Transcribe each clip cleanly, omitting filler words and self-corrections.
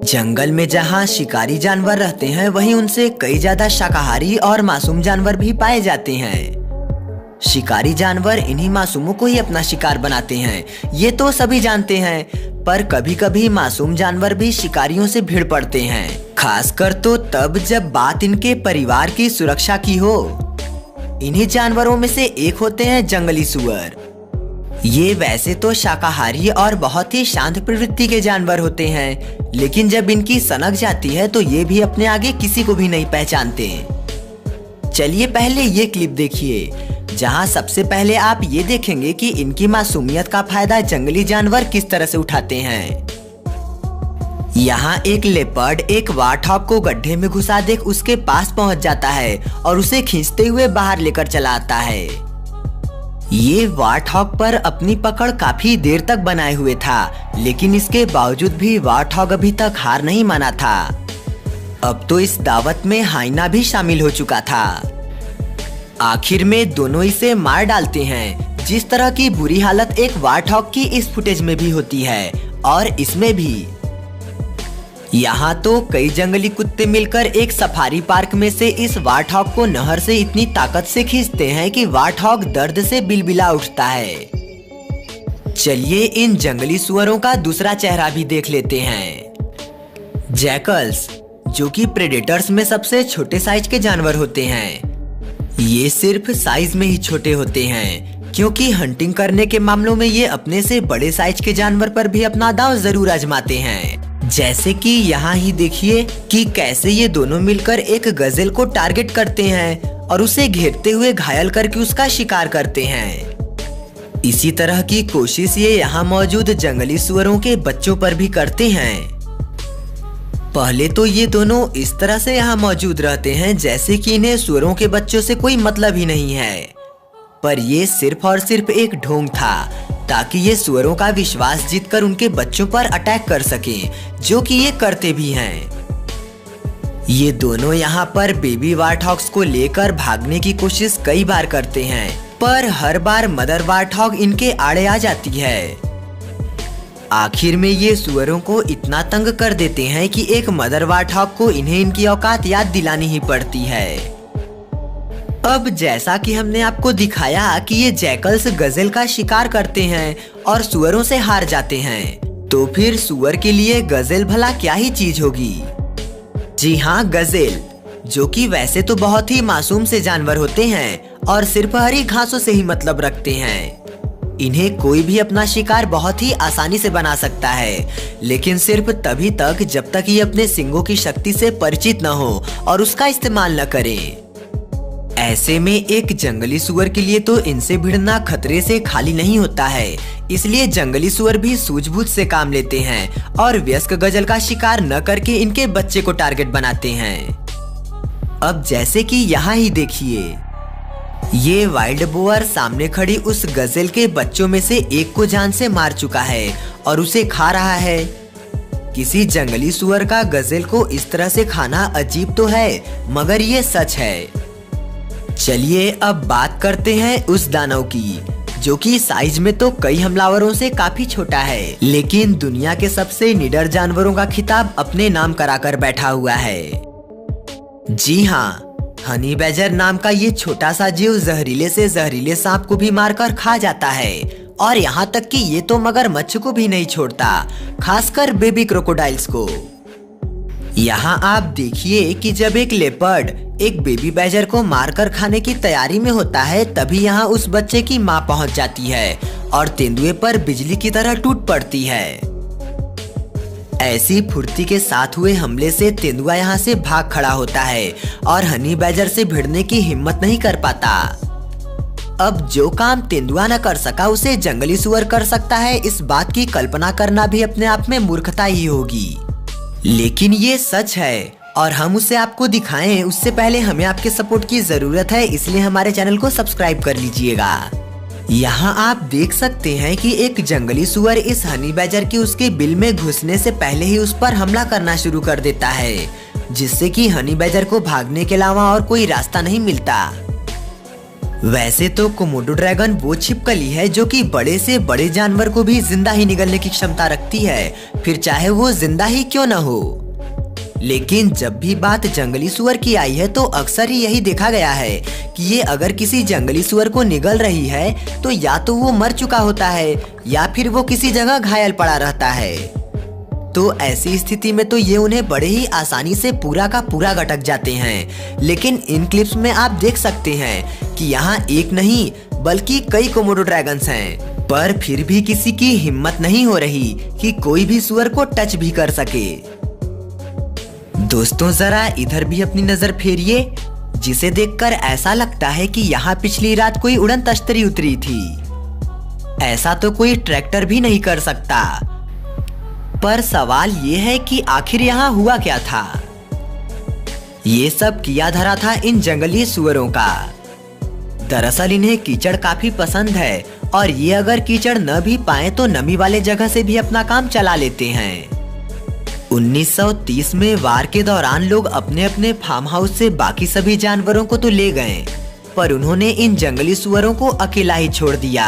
जंगल में जहाँ शिकारी जानवर रहते हैं वहीं उनसे कई ज्यादा शाकाहारी और मासूम जानवर भी पाए जाते हैं। शिकारी जानवर इन्हीं मासूमों को ही अपना शिकार बनाते हैं, ये तो सभी जानते हैं। पर कभी कभी मासूम जानवर भी शिकारियों से भिड़ पड़ते हैं, खासकर तो तब जब बात इनके परिवार की सुरक्षा की हो। इन्हीं जानवरों में से एक होते हैं जंगली सुअर। ये वैसे तो शाकाहारी और बहुत ही शांत प्रवृत्ति के जानवर होते हैं, लेकिन जब इनकी सनक जाती है तो ये भी अपने आगे किसी को भी नहीं पहचानते। चलिए पहले ये क्लिप देखिए, जहां सबसे पहले आप ये देखेंगे कि इनकी मासूमियत का फायदा जंगली जानवर किस तरह से उठाते हैं। यहाँ एक लेपर्ड एक वार्थॉग को गड्ढे में घुसा देख उसके पास पहुंच जाता है और उसे खींचते हुए बाहर लेकर चला आता है। ये वार्थॉग पर अपनी पकड़ काफी देर तक बनाए हुए था, लेकिन इसके बावजूद भी वार्थॉग अभी तक हार नहीं माना था। अब तो इस दावत में हाइना भी शामिल हो चुका था। आखिर में दोनों इसे मार डालते हैं। जिस तरह की बुरी हालत एक वार्थॉग की इस फुटेज में भी होती है और इसमें भी। यहाँ तो कई जंगली कुत्ते मिलकर एक सफारी पार्क में से इस वार्थॉग को नहर से इतनी ताकत से खींचते हैं कि वार्थॉग दर्द से बिलबिला उठता है। चलिए इन जंगली सुअरों का दूसरा चेहरा भी देख लेते हैं। जैकल्स, जो कि प्रेडेटर्स में सबसे छोटे साइज के जानवर होते हैं। ये सिर्फ साइज में ही छोटे होते हैं, क्योंकि हंटिंग करने के मामलों में ये अपने से बड़े साइज के जानवर पर भी अपना दांव जरूर आजमाते हैं। जैसे कि यहाँ ही देखिए कि कैसे ये दोनों मिलकर एक गजेल को टारगेट करते हैं और उसे घेरते हुए घायल करके उसका शिकार करते हैं। इसी तरह की कोशिश ये यहाँ मौजूद जंगली सुअरों के बच्चों पर भी करते हैं। पहले तो ये दोनों इस तरह से यहाँ मौजूद रहते हैं जैसे कि इन्हें सुअरों के बच्चों से कोई मतलब ही नहीं है, पर ये सिर्फ और सिर्फ एक ढोंग था ताकि ये सुअरों का विश्वास जीतकर उनके बच्चों पर अटैक कर सकें, जो कि ये करते भी हैं। ये दोनों यहाँ पर बेबी वार्थॉग्स को लेकर भागने की कोशिश कई बार करते हैं, पर हर बार मदर वार्थॉग इनके आड़े आ जाती है। आखिर में ये सुअरों को इतना तंग कर देते हैं कि एक मदर वार्थॉग को इन्हें इनकी औकात याद दिलानी ही पड़ती है। अब जैसा कि हमने आपको दिखाया कि ये जैकल्स गजेल का शिकार करते हैं और सुअरों से हार जाते हैं, तो फिर सुअर के लिए गजेल भला क्या ही चीज होगी। जी हाँ, गजेल, जो कि वैसे तो बहुत ही मासूम से जानवर होते हैं और सिर्फ हरी घासों से ही मतलब रखते हैं। इन्हें कोई भी अपना शिकार बहुत ही आसानी से बना सकता है, लेकिन सिर्फ तभी तक जब तक ये अपने सींगों की शक्ति से परिचित न हो और उसका इस्तेमाल न करे। ऐसे में एक जंगली सुअर के लिए तो इनसे भिड़ना खतरे से खाली नहीं होता है, इसलिए जंगली सुअर भी सूझबूझ से काम लेते हैं और वयस्क गजेल का शिकार न करके इनके बच्चे को टारगेट बनाते हैं। अब जैसे कि यहाँ ही देखिए, ये वाइल्ड बोअर सामने खड़ी उस गजेल के बच्चों में से एक को जान से मार चुका है और उसे खा रहा है। किसी जंगली सुअर का गजेल को इस तरह से खाना अजीब तो है, मगर ये सच है। चलिए अब बात करते हैं उस दानव की, जो कि साइज में तो कई हमलावरों से काफी छोटा है, लेकिन दुनिया के सबसे निडर जानवरों का खिताब अपने नाम कराकर बैठा हुआ है। जी हाँ, हनी बैजर नाम का ये छोटा सा जीव जहरीले से जहरीले सांप को भी मारकर खा जाता है, और यहाँ तक कि ये तो मगरमच्छ को भी नहीं छोड़ता, खासकर बेबी क्रोकोडाइल्स को। यहाँ आप देखिए कि जब एक लेपर्ड एक बेबी बैजर को मारकर खाने की तैयारी में होता है, तभी यहाँ उस बच्चे की माँ पहुँच जाती है और तेंदुए पर बिजली की तरह टूट पड़ती है। ऐसी फुर्ती के साथ हुए हमले से तेंदुआ यहाँ से भाग खड़ा होता है और हनी बैजर से भिड़ने की हिम्मत नहीं कर पाता। अब जो काम तेंदुआ न कर सका उसे जंगली सुअर कर सकता है, इस बात की कल्पना करना भी अपने आप में मूर्खता ही होगी। लेकिन ये सच है और हम उसे आपको दिखाएं उससे पहले हमें आपके सपोर्ट की जरूरत है, इसलिए हमारे चैनल को सब्सक्राइब कर लीजिएगा। यहाँ आप देख सकते हैं कि एक जंगली सुअर इस हनी बैजर की उसके बिल में घुसने से पहले ही उस पर हमला करना शुरू कर देता है, जिससे कि हनी बैजर को भागने के अलावा और कोई रास्ता नहीं मिलता। वैसे तो कोमोडो ड्रैगन वो छिपकली है जो कि बड़े से बड़े जानवर को भी जिंदा ही निगलने की क्षमता रखती है, फिर चाहे वो जिंदा ही क्यों न हो। लेकिन जब भी बात जंगली सुअर की आई है तो अक्सर ही यही देखा गया है कि ये अगर किसी जंगली सुअर को निगल रही है तो या तो वो मर चुका होता है या फिर वो किसी जगह घायल पड़ा रहता है। तो ऐसी स्थिति में तो ये उन्हें बड़े ही आसानी से पूरा का पूरा गटक जाते हैं। लेकिन इन क्लिप्स में आप देख सकते हैं कि यहाँ एक नहीं बल्कि कई कोमोडो ड्रैगन्स हैं, पर फिर भी किसी की हिम्मत नहीं हो रही कि कोई भी सुअर को टच भी कर सके। दोस्तों जरा इधर भी अपनी नजर फेरिए, जिसे देखकर ऐसा लगता है कि यहाँ पिछली रात कोई उड़न तश्तरी उतरी थी। ऐसा तो कोई ट्रैक्टर भी नहीं कर सकता। पर सवाल ये है कि आखिर यहाँ हुआ क्या था। ये सब किया धरा था इन जंगली सुअरों का। दरअसल इन्हें कीचड़ काफी पसंद है और ये अगर कीचड़ न भी पाए तो नमी वाले जगह से भी अपना काम चला लेते हैं। 1930 में वार के दौरान लोग अपने अपने फार्म हाउस से बाकी सभी जानवरों को तो ले गए, पर उन्होंने इन जंगली सुअरों को अकेला ही छोड़ दिया,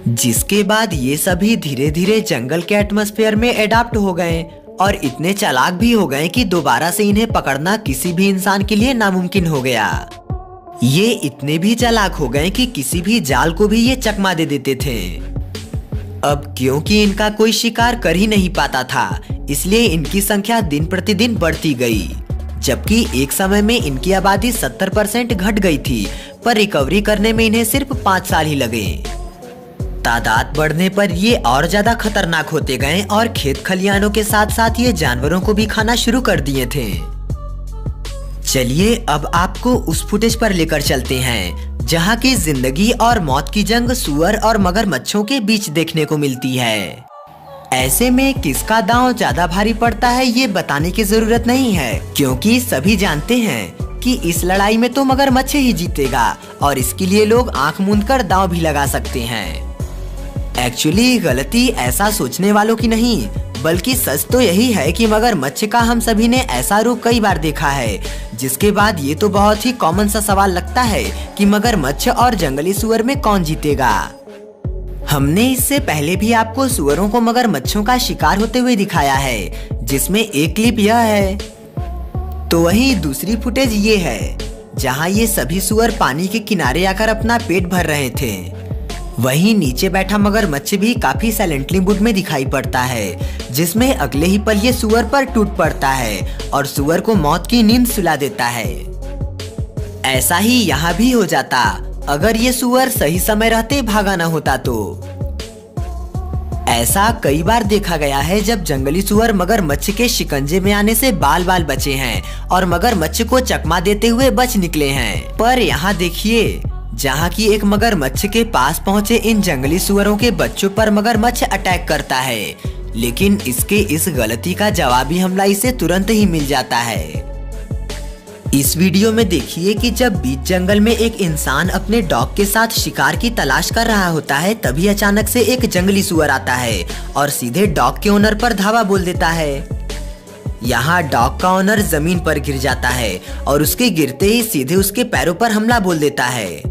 जिसके बाद ये सभी धीरे धीरे जंगल के एटमॉस्फेयर में एडाप्ट हो गए और इतने चालाक भी हो गए कि दोबारा से इन्हें पकड़ना किसी भी इंसान के लिए नामुमकिन हो गया। ये इतने भी चालाक हो गए कि किसी भी जाल को भी ये चकमा दे देते थे। अब क्योंकि इनका कोई शिकार कर ही नहीं पाता था, इसलिए इनकी संख्या दिन प्रतिदिन बढ़ती गई, जबकि एक समय में इनकी आबादी 70% घट गई थी, पर रिकवरी करने में इन्हें सिर्फ 5 साल ही लगे। तादाद बढ़ने पर ये और ज्यादा खतरनाक होते गए और खेत खलियानों के साथ साथ ये जानवरों को भी खाना शुरू कर दिए थे। चलिए अब आपको उस फुटेज पर लेकर चलते हैं जहाँ की जिंदगी और मौत की जंग सुअर और मगरमच्छों के बीच देखने को मिलती है। ऐसे में किसका दांव ज्यादा भारी पड़ता है ये बताने की जरूरत नहीं है, क्योंकि सभी जानते हैं कि इस लड़ाई में तो मगरमच्छ ही जीतेगा और इसके लिए लोग आंख मूंद कर दांव भी लगा सकते हैं। एक्चुअली गलती ऐसा सोचने वालों की नहीं, बल्कि सच तो यही है कि मगरमच्छ का हम सभी ने ऐसा रूप कई बार देखा है, जिसके बाद ये तो बहुत ही कॉमन सा सवाल लगता है कि मगरमच्छ और जंगली सुअर में कौन जीतेगा। हमने इससे पहले भी आपको सुअरों को मगरमच्छों का शिकार होते हुए दिखाया है, जिसमें एक क्लिप यह है, तो वहीं दूसरी फुटेज ये है जहां ये सभी सुअर पानी के किनारे आकर अपना पेट भर रहे थे। वहीं नीचे बैठा मगरमच्छ भी काफी साइलेंटली मूड में दिखाई पड़ता है, जिसमें अगले ही पल ये सुअर पर टूट पड़ता है और सुअर को मौत की नींद सुला देता है। ऐसा ही यहाँ भी हो जाता अगर ये सुअर सही समय रहते भागा न होता तो। ऐसा कई बार देखा गया है जब जंगली सुअर मगरमच्छ के शिकंजे में आने से बाल बाल बचे हैं और मगरमच्छ को चकमा देते हुए बच निकले हैं। पर यहाँ देखिए, जहाँ की एक मगरमच्छ के पास पहुँचे इन जंगली सुअरों के बच्चों पर मगरमच्छ अटैक करता है, लेकिन इसके इस गलती का जवाबी हमला इसे तुरंत ही मिल जाता है। इस वीडियो में देखिए कि जब बीच जंगल में एक इंसान अपने डॉग के साथ शिकार की तलाश कर रहा होता है, तभी अचानक से एक जंगली सुअर आता है और सीधे डॉग के ओनर पर धावा बोल देता है। यहाँ डॉग का ओनर जमीन पर गिर जाता है और उसके गिरते ही सीधे उसके पैरों पर हमला बोल देता है।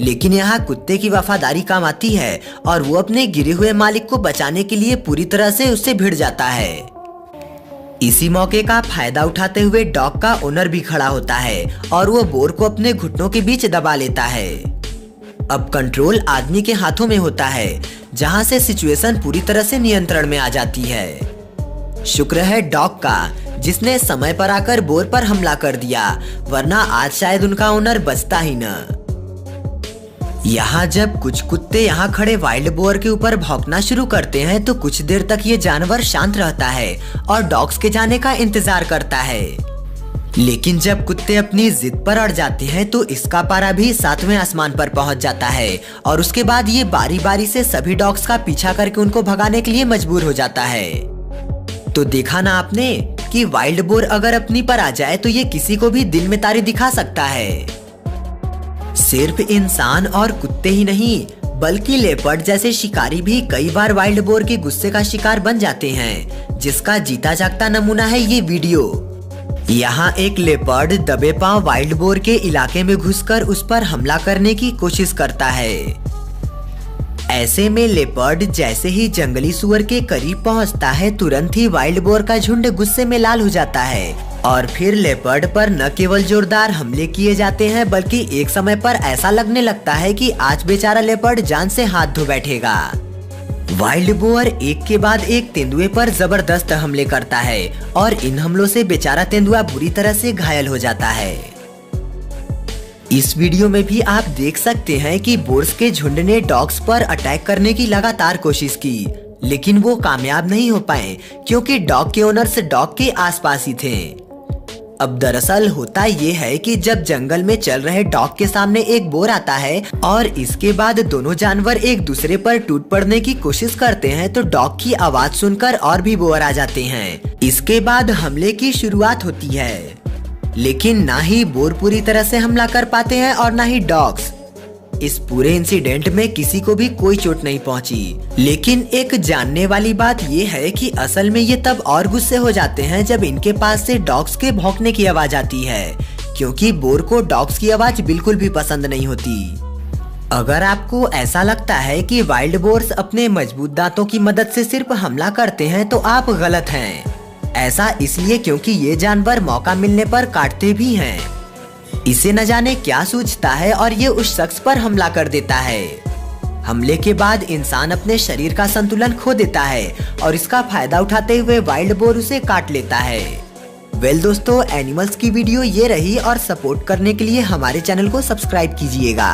लेकिन यहाँ कुत्ते की वफादारी काम आती है और वो अपने गिरे हुए मालिक को बचाने के लिए पूरी तरह से उससे भिड़ जाता है। इसी मौके का फायदा उठाते हुए डॉग का ओनर भी खड़ा होता है और वो बोर को अपने घुटनों के बीच दबा लेता है। अब कंट्रोल आदमी के हाथों में होता है, जहां से सिचुएशन पूरी तरह से नियंत्रण में आ जाती है। शुक्र है डॉग का, जिसने समय पर आकर बोर पर हमला कर दिया, वरना आज शायद उनका ओनर बचता ही न। यहाँ जब कुछ कुत्ते यहाँ खड़े वाइल्ड बोर के ऊपर भौंकना शुरू करते हैं तो कुछ देर तक ये जानवर शांत रहता है और डॉग्स के जाने का इंतजार करता है। लेकिन जब कुत्ते अपनी जिद पर अड़ जाते हैं तो इसका पारा भी 7वें आसमान पर पहुंच जाता है और उसके बाद ये बारी बारी से सभी डॉग्स का पीछा करके उनको भगाने के लिए मजबूर हो जाता है। तो देखा ना आपने कि वाइल्ड बोर अगर अपनी पर आ जाए तो ये किसी को भी दिन में तारे दिखा सकता है। सिर्फ इंसान और कुत्ते ही नहीं, बल्कि लेपर्ड जैसे शिकारी भी कई बार वाइल्ड बोर के गुस्से का शिकार बन जाते हैं, जिसका जीता जागता नमूना है ये वीडियो। यहाँ एक लेपर्ड दबे पांव वाइल्ड बोर के इलाके में घुसकर उस पर हमला करने की कोशिश करता है। ऐसे में लेपर्ड जैसे ही जंगली सुअर के करीब पहुंचता है, तुरंत ही वाइल्ड बोर का झुंड गुस्से में लाल हो जाता है और फिर लेपर्ड पर न केवल जोरदार हमले किए जाते हैं, बल्कि एक समय पर ऐसा लगने लगता है कि आज बेचारा लेपर्ड जान से हाथ धो बैठेगा। वाइल्ड बोर एक के बाद एक तेंदुए पर जबरदस्त हमले करता है और इन हमलों से बेचारा तेंदुआ बुरी तरह से घायल हो जाता है। इस वीडियो में भी आप देख सकते हैं कि बोर्स के झुंड ने डॉग्स पर अटैक करने की लगातार कोशिश की, लेकिन वो कामयाब नहीं हो पाए क्योंकि डॉग के ओनर्स डॉग के आसपास ही थे। अब दरअसल होता ये है कि जब जंगल में चल रहे डॉग के सामने एक बोर आता है और इसके बाद दोनों जानवर एक दूसरे पर टूट पड़ने की कोशिश करते हैं, तो डॉग की आवाज सुनकर और भी बोर आ जाते हैं। इसके बाद हमले की शुरुआत होती है, लेकिन ना ही बोर पूरी तरह से हमला कर पाते हैं और ना ही डॉग्स। इस पूरे इंसिडेंट में किसी को भी कोई चोट नहीं पहुंची, लेकिन एक जानने वाली बात ये है कि असल में ये तब और गुस्से हो जाते हैं जब इनके पास से डॉग्स के भौंकने की आवाज आती है, क्योंकि बोर को डॉग्स की आवाज बिल्कुल भी पसंद नहीं होती। अगर आपको ऐसा लगता है कि वाइल्ड बोर्स अपने मजबूत दांतों की मदद से सिर्फ हमला करते हैं, तो आप गलत हैं। ऐसा इसलिए क्योंकि ये जानवर मौका मिलने पर काटते भी हैं। इसे न जाने क्या सूझता है और ये उस शख्स पर हमला कर देता है। हमले के बाद इंसान अपने शरीर का संतुलन खो देता है और इसका फायदा उठाते हुए वाइल्ड बोर उसे काट लेता है। वेल दोस्तों, एनिमल्स की वीडियो ये रही और सपोर्ट करने के लिए हमारे चैनल को सब्सक्राइब कीजिएगा।